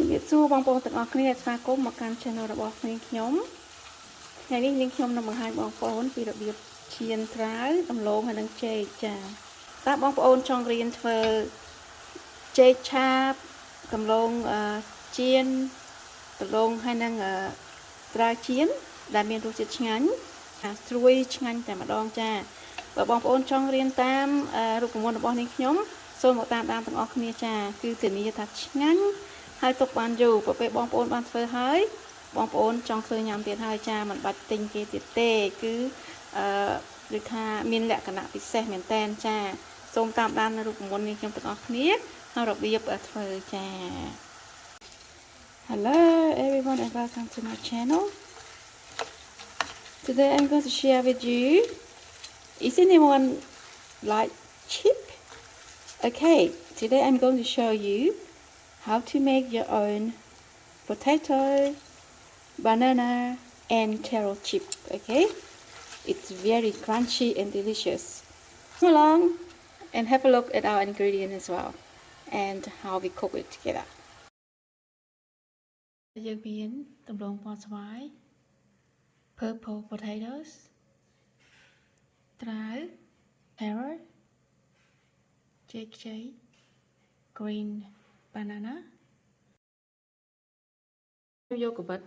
Biết xua bong bóng từng ở kia xa cố một căn channel là bóng nên nhóm. Ngày đi nhưng nhóm nằm hai bóng bóng vì đặc biệt chiên trái tầm lộn hay nâng chê chà. Ta bóng bóng trong riêng thơ chê chạp tầm lộn chiên tầm lộn hay nâng trái chiên đã miền rô chết ngắn truy ngắn tại mà đong chà. Và bóng bóng trong riêng tam rụt của môn là bóng nên nhóm. Xô một tam đam từng ở kia chà. Cứ tự nhiên thật ngắn. Hai tục bàn dù bởi vì bóng bóng bàn phơi hơi bóng bóng trong khơi nhằm tiền hơi cha mình bạch tình kia tiết tê cứ được tha miên lẹ cả nạ bị xe miền tên cha xôm tạm đan là rụt môn trong từng ọc niết how đặc biệt ở phơi cha. Hello everyone and welcome to my channel. Today I'm going to share with you, is anyone like chip? Okay, today I'm going to show you how to make your own potato, banana and carrot chip. Okay, it's very crunchy and delicious. Come along and have a look at our ingredients as well and how we cook it together. Dương miến tầm lông bò xoái, purple potatoes, trái, carrot, cháy, green banana. Vô của bật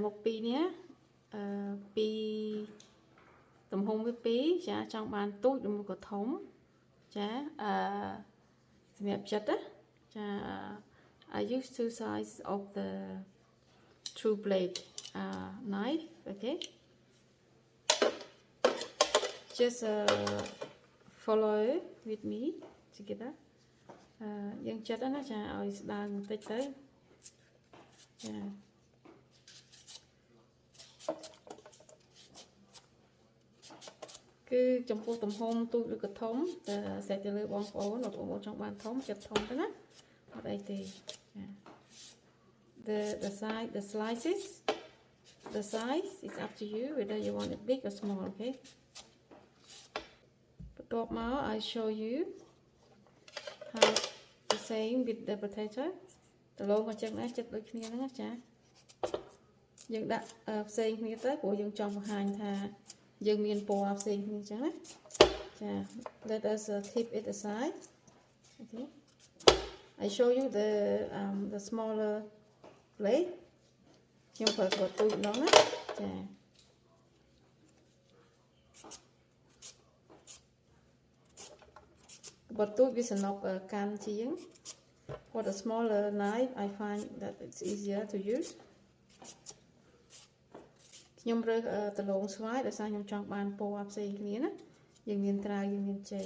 một pi nhé, pi tầm hông với pi chả trong bàn túi được một cái thống chả mẹp chất á chả I use two sides of the true blade knife. Okay, just follow with me together. Dân chất đó nó chả ở đang tích tới cứ trong phố tầm hôm tôi được cái thống sẽ cho lấy bóng ố nó cũng trong bàn thống chật thống đó ở đây thì the slices, the size is up to you whether you want it big or small. Okay, but top máu I show you how the same with the potato. Từ lâu mà chắc chất đôi kia nó chả dương đặt xây kia tới của dương trong hành thà dương miền bò xây kia chẳng đấy chả let us keep it aside. Okay, I show you the smaller plate nhưng phải có tụi nó chả bật tụi vì nó can chiếng. For the smaller knife, I find that it's easier to use. Nhung rơi từ lồng xoáy để sao nhung chọn bàn po áp xây kia á, dùng miền trai dùng miền chè.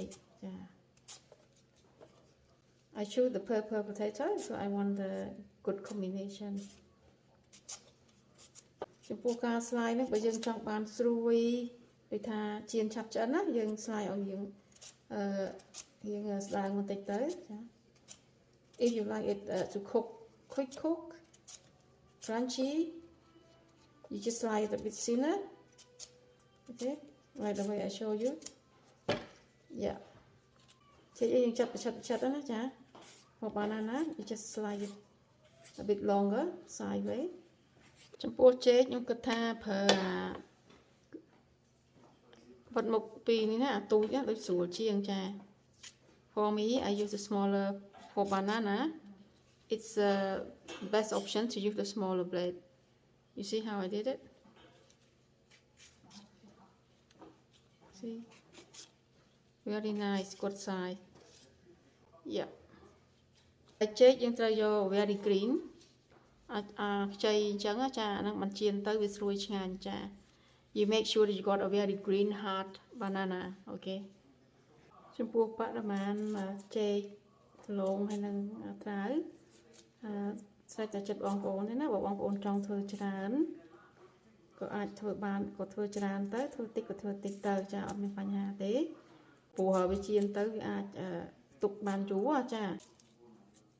I choose the purple potato, so I want the good combination. Chúng po ca slide nó bây giờ chọn bàn srui để tha chiên chắp chén á, dùng slide ở dùng slide một tịch tới. If you like it to cook, quick cook, crunchy, you just slide it a bit thinner. Okay, right the way I show you. Yeah. Chỉ dùng chặt đó chả. Hoặc banana, you just slide it a bit longer, sideways. Trong po chế những cái tha per vật một pi này nè, túi á, đối xử chiên chả. For me, I use a smaller. For banana, it's the best option to use the smaller blade. You see how I did it? See? Very nice, good size. Yeah. I check yung trayo very green. Chay chẳng á cha, nang man chiên tới với ruồi ngan cha. You make sure that you got a very green hard banana. Okay. Chúng buộc bạn là man chay lộn hay là trái sai tại chật bóng bóng đấy nè, bóng bóng trong thưa tràn có ai thưa bàn có thưa tràn tới thưa tích tờ cha ở bên phần nhà thế phù hợp với chiên tới với ai tục bàn chú à cha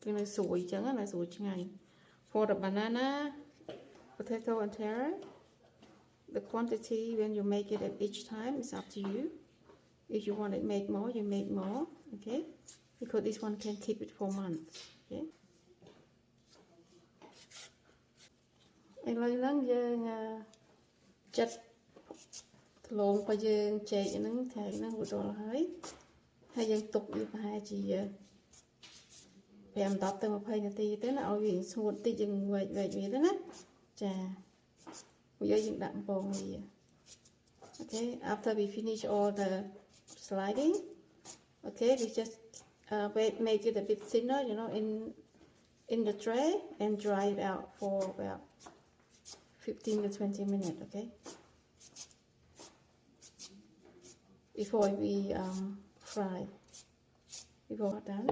cái này sủi chẳng là sủi ngày. For the banana, potato and carrot, the quantity when you make it at each time is up to you. If you want to make more, you make more. Okay, because this one can keep it for months. Okay. ឥឡូវហ្នឹងយើងចាត់ថ្លងរបស់យើងចេកហ្នឹងថ្ងៃហ្នឹងរួចរាល់ហើយយើងទុកវាប្រហែលជា5 10ទៅ20នាទីទៅណាឲ្យវាស្ងួតតិចយើងវែកវាទៅណាចាពួកយើងដាក់អំពងវា Okay, after we finish all the sliding, okay, we just make it a bit thinner, you know, in the tray and dry it out for about 15 to 20 minutes, okay, before we fry, before we're done.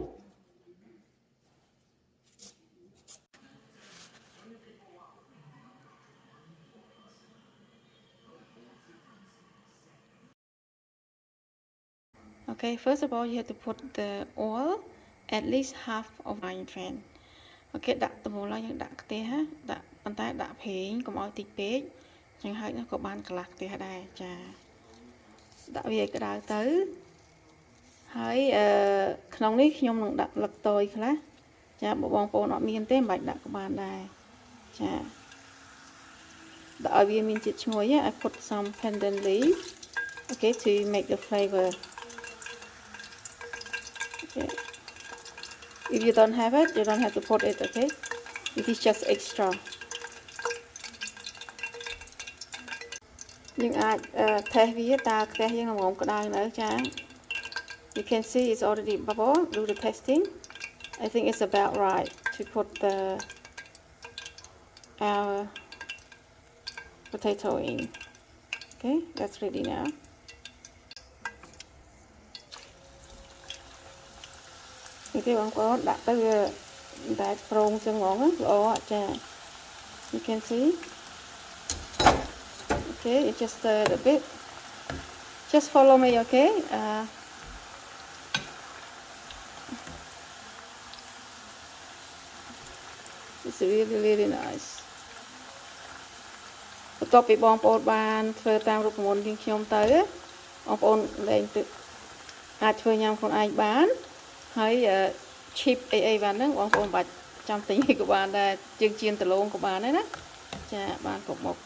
Okay, first of all, you have to put the oil at least half of frying pan. Okay, ដាក់ដំបូងឡើយយើងដាក់ខ្ទះដាក់ប៉ុន្តែដាក់ប្រេងកុំឲ្យតិចពេកចឹងហើយក៏បានកន្លះខ្ទះដែរចាដាក់វាឲ្យក្តៅទៅហើយក្នុងនេះខ្ញុំនឹងដាក់លឹកតយខ្លះចាបងប្អូនអត់មានទេមិនបាច់ដាក់ក៏បានដែរចាដាក់ឲ្យវាមានជាតិឈ្ងុយ I put some pandan leaf, okay, to make the flavor. Okay. If you don't have it, you don't have to put it, okay? It is just extra. យើងអាច test វាតើខ្ទះយើងល្មមក្តៅនៅចា You can see it's already bubble. Do the testing. I think it's about right to put our potato in. Okay, that's ready now. Okay, បងប្អូនដាក់ទៅវាតែប្រងចឹងហ្មងល្អចា You can see. Okay, it just stirred a bit. Just follow me, okay? It's really nice. បន្ទាប់ពីបងប្អូនបានធ្វើតាមរូបមន្តជាងខ្ញុំទៅបងប្អូនលែងទឹកអាចធ្វើញ៉ាំខ្លួនឯងបានហើយ chip អីបានហ្នឹងបងប្អូនបាច់ចាំទិញអីក៏បានដែរជាងជៀនដលងក៏បានដែរណាចាបានគ្រប់មុខ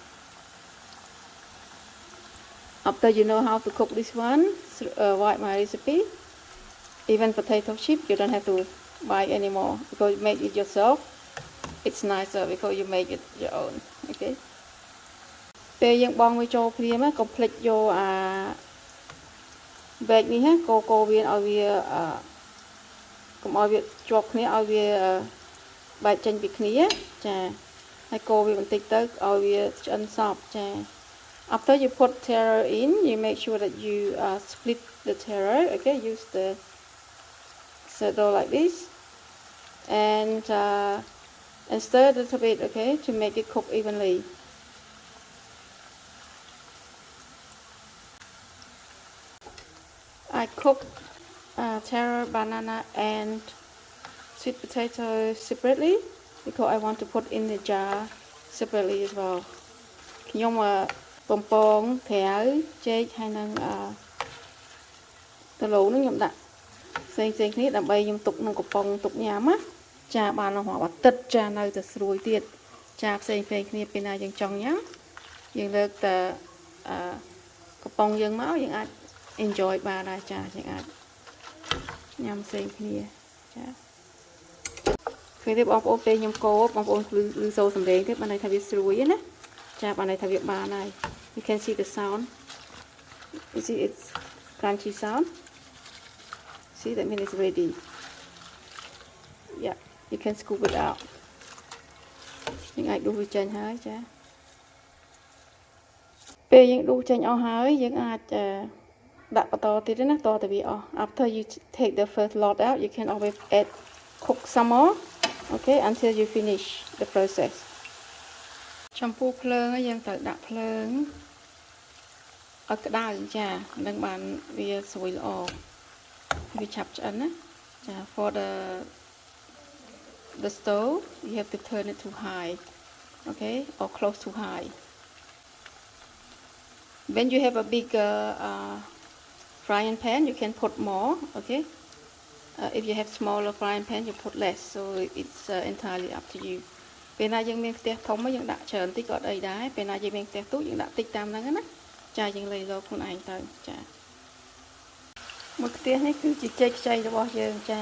After you know how to cook this one, watch my recipe. Even potato chip, you don't have to buy anymore because you make it yourself. It's nicer because you make it your own. Okay. ពេលយើងបងវាចូលព្រាមកុំភ្លេចយកបែកនេះកូវាឲ្យវាកុំឲ្យវាជាប់គ្នាឲ្យវាបែកចេញពីគ្នាចាហើយកូវាបន្តិចទៅឲ្យវាឆ្អិនសព្វចា After you put taro in, you make sure that you split the taro. Okay, use the saddle like this, and stir a little bit. Okay, to make it cook evenly. I cook taro, banana, and sweet potato separately because I want to put in the jar separately as well. ខ្ញុំបំពងត្រាវចេកហើយនឹងដលូនឹងខ្ញុំដាក់ផ្សេងគ្នាដើម្បីខ្ញុំទុកក្នុងកំប៉ុងទុកញ៉ាំណាចាបានរាប់អាទិត្យចានៅតែស្រួយទៀតចាផ្សេងគ្នាពេលណាយើងចង់ញ៉ាំយើងលើកតែកំប៉ុងយើងមកយើងអាច enjoy បានដែរចាយើងអាចញ៉ាំផ្សេងគ្នាចាឃើញទេបងប្អូនពេលខ្ញុំកូរបងប្អូនឮសូរសំឡេងទេបានន័យថាវាស្រួយណាចាបានន័យថាវាបានហើយ You can see the sound. You see it's crunchy sound. See that means it's ready. Yeah, you can scoop it out. យើងអាចដួសវាចេញហើយចាពេលយើងដួសចេញអស់ហើយយើងអាចដាក់បន្តទៀតណាតទៅវាអស់ After you take the first lot out, you can always add cook some more. Okay, until you finish the process. ចំពោះភ្លើងយើងត្រូវដាក់ភ្លើងឲ្យក្តៅចានឹងបានវាស្រួយល្អវាឆាប់ឆ្អិនណាចា For the stove you have to turn it to high, okay, or close to high. When you have a bigger frying pan, you can put more, okay. If you have smaller frying pan, you put less, so it's entirely up to you. ពេលណាយើងមានផ្ទះធំយើងដាក់ច្រើនតិចក៏អីដែរពេលណាយើងមានផ្ទះទូចយើងដាក់តិចតាមហ្នឹងណាចាយើងលៃលោខ្លួនឯងទៅចាមួយផ្ទះនេះគឺជាចេកខ្ចីរបស់យើងចា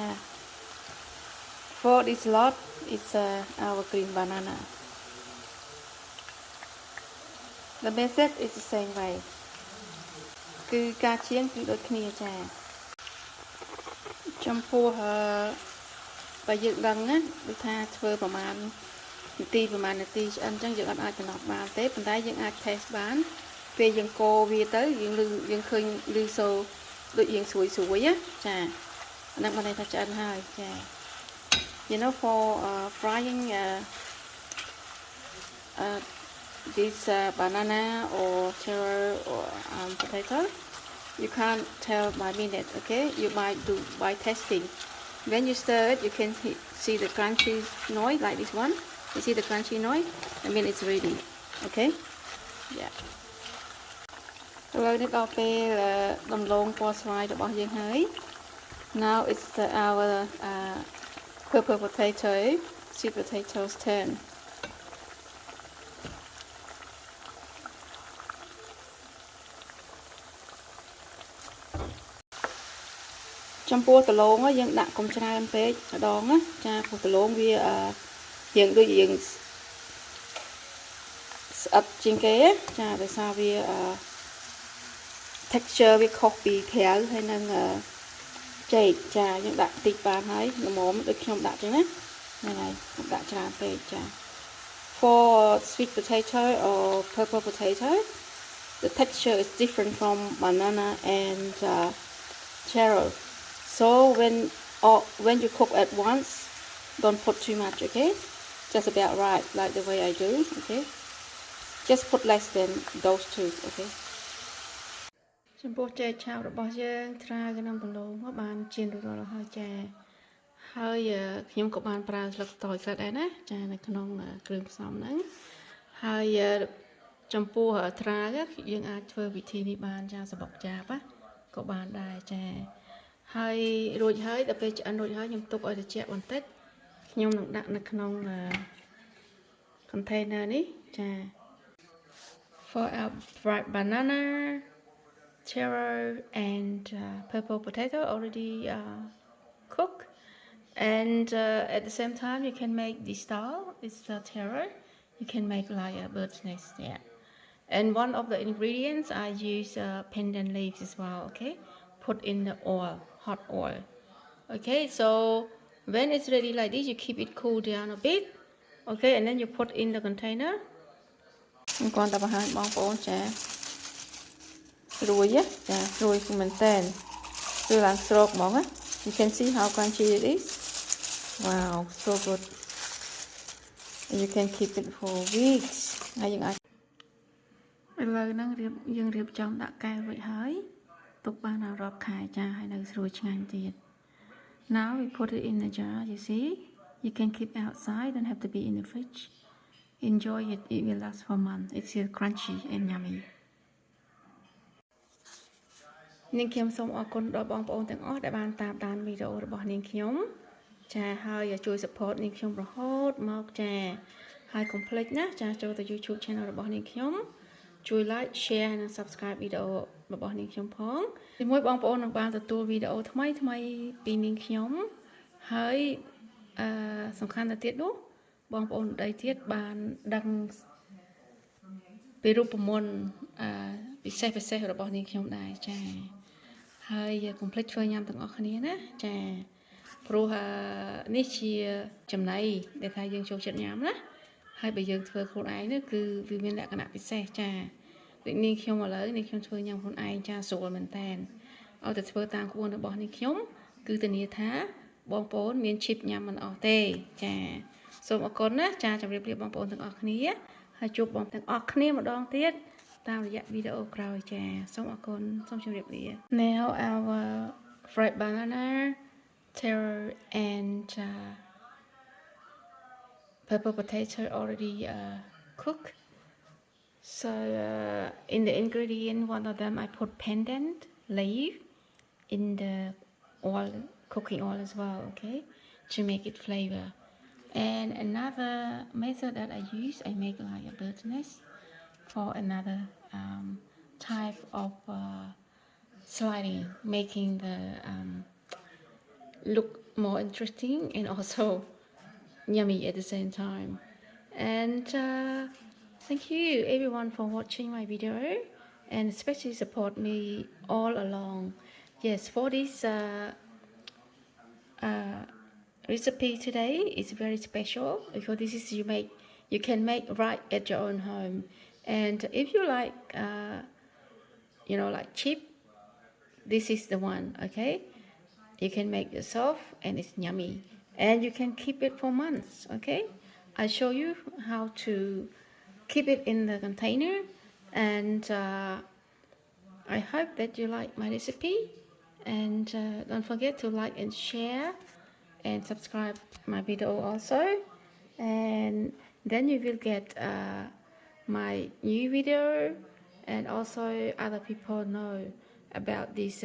For this lot is our green banana the method is the same way គឺការចៀនគឺដូចគ្នាចាចំពោះបើយើងដឹងណាដូចថាធ្វើប្រហែលនាទីឆ្អិនអញ្ចឹងយើងអាចកំណត់បានទេប៉ុន្តែយើងអាច test បានពេលយើងកូរវាទៅយើងឃើញឮសូរដូចយើងស្រួយណាចាហ្នឹងបានន័យថាឆ្អិនហើយចា you know for frying this banana or cherry or potato you can't tell by minute okay you might do by testing when you stir it you can see the crunchy noise like this one you see the crunchy noise I mean it's ready okay yeah ឥឡូវនេះដល់ពេលដំឡូងពណ៌ស្វាយរបស់យើងហើយ now it's our purple potato sweet potatoes turn ចំពោះដំឡូងយើងដាក់កុំច្រើនពេកម្ដងណាចាព្រោះដំឡូងវាយើងដូចយើងស្អិតជាងគេចាដោយសារវាtexture វាខុសពីក្រៅហើយនឹងចេកចាយើងដាក់តិចបានហើយល្មមដូចខ្ញុំដាក់ចឹងណាហ្នឹងហើយដាក់ច្រើនពេកចា For sweet potato or purple potato the texture is different from banana and cherry so when you cook at once don't put too much okay just about right like the way I do okay just put less than those two okay ចំពោះចេកឆៅរបស់យើងត្រាវក្នុងដំឡូងបានជៀនរួចរាល់ហើយចាហើយខ្ញុំក៏បានប្រើស្លឹកតើយស្លឹកដែរណាចានៅក្នុងគ្រឿងផ្សំហ្នឹងហើយចំពោះត្រាវយើងអាចធ្វើវិធីនេះបានចាសបុកចាបក៏បានដែរចាហើយរួចហើយដល់ពេលឆ្អិនរួចហើយខ្ញុំទុកឲ្យត្រជាក់បន្តិចខ្ញុំនឹងដាក់នៅក្នុង container នេះចា for our fried banana cherry and purple potato already cooked and at the same time you can make this style it's cherry you can make like a bird's nest yeah and one of the ingredients I use pandan leaves as well okay put in the oil hot oil okay so when it's ready like this you keep it cool down a bit okay and then you put in the container គាត់តែបង្ហាញបងប្អូនចាស្រួយចាស្រួយមែនតើគឺឡើងស្រោកហ្មងណា you can see how crunchy it is wow so good and you can keep it for weeks ហើយយើងអាចឥឡូវហ្នឹងយើងរៀបចំដាក់កែវរួចហើយទុកបានដល់រាប់ខែចាហើយនៅស្រួយឆ្ងាញ់ទៀត now we put it in the jar you see you can keep outside don't have to be in the fridge enjoy it it will last for months it's still crunchy and yummy នាងខ្ញុំសូមអរគុណដល់បងប្អូនទាំងអស់ដែលបានតាមដានវីដេអូរបស់នាងខ្ញុំចាហើយជួយ support នាងខ្ញុំរហូតមកចាហើយកុំភ្លេចណាចាចូលទៅ YouTube channel របស់នាងខ្ញុំជួយ like share និង subscribe វីដេអូរបស់នាងខ្ញុំផងជាមួយបងប្អូននឹងបានទទួលវីដេអូថ្មីពីនាងខ្ញុំហើយសំខាន់ទៅទៀតនោះបងប្អូនដទៃទៀតបានដឹងពីរូបមន្តពិសេសរបស់នាងខ្ញុំដែរចាហើយកុំភ្លេចធ្វើញ៉ាំទាំងអស់គ្នាណាចាព្រោះនេះជាចំណីដែលថាយើងចូលចិត្តញ៉ាំណាហើយបើយើងធ្វើខ្លួនឯងនេះគឺវាមានលក្ខណៈពិសេសចាដូចនាងខ្ញុំឥឡូវនាងខ្ញុំធ្វើញ៉ាំខ្លួនឯងចាស្រួលមែនតើឲ្យតែធ្វើតាមក្បួនរបស់នាងខ្ញុំគឺធានាថាបងប្អូនមានឈីបញ៉ាំមិនអស់ទេចាសូមអរគុណណាចាជម្រាបលាបងប្អូនទាំងអស់គ្នាហើយជួបបងទាំងអស់គ្នាម្ដងទៀតតាមរយៈវីដេអូក្រោយចាសូមអរគុណសូមជម្រាបលា Now our fried banana cherry and purple potato already cooked so in the ingredient one of them I put pandan leaf in the oil cooking oil as well okay to make it flavor And another method that I use, I make like a bird's nest for another type of sliding, making the look more interesting and also yummy at the same time. And thank you everyone for watching my video and especially support me all along. Yes, for this recipe today is very special because this is you can make right at your own home. And if you like like cheap, this is the one. Okay, you can make yourself and it's yummy and you can keep it for months. Okay, I show you how to keep it in the container, and I hope that you like my recipe, and don't forget to like and share and subscribe my video also, and then you will get my new video, and also other people know about this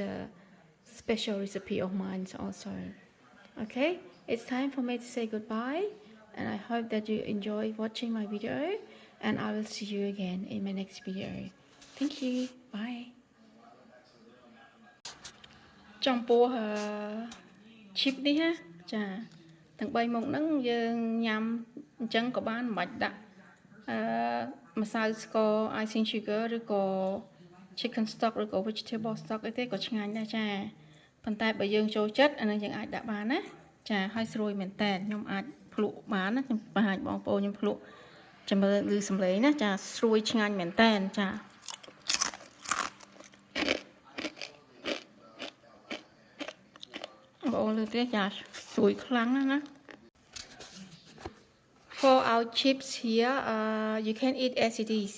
special recipe of mine also. Okay, it's time for me to say goodbye, and I hope that you enjoy watching my video, and I will see you again in my next video. Thank you. Bye. ចំពោះ chip នេះណាចាទាំង3មុខហ្នឹងយើងញ៉ាំអញ្ចឹងក៏បានមិនបាច់ដាក់ម្សៅស្ករ icing sugar ឬក៏ chicken stock ឬក៏ vegetable stock អីទេក៏ឆ្ងាញ់ដែរចាប៉ុន្តែបើយើងចូលចិត្តអានឹងយើងអាចដាក់បានណាចាហើយស្រួយមែនតើខ្ញុំអាចភ្លក់បានណាខ្ញុំបង្ហាញបងប្អូនខ្ញុំភ្លក់ចាំមើលឮសំឡេងណាចាស្រួយឆ្ងាញ់មែនតើចា For our chips here, you can eat as it is.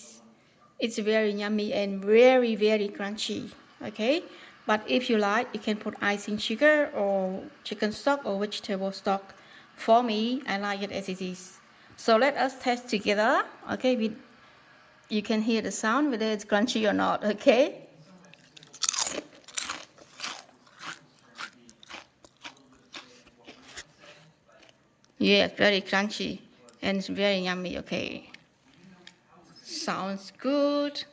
It's very yummy and very crunchy. Okay, but if you like, you can put icing sugar or chicken stock or vegetable stock. For me, I like it as it is. So let us test together. Okay, you can hear the sound whether it's crunchy or not. Okay. Yeah, very crunchy and it's very yummy. Okay, sounds good.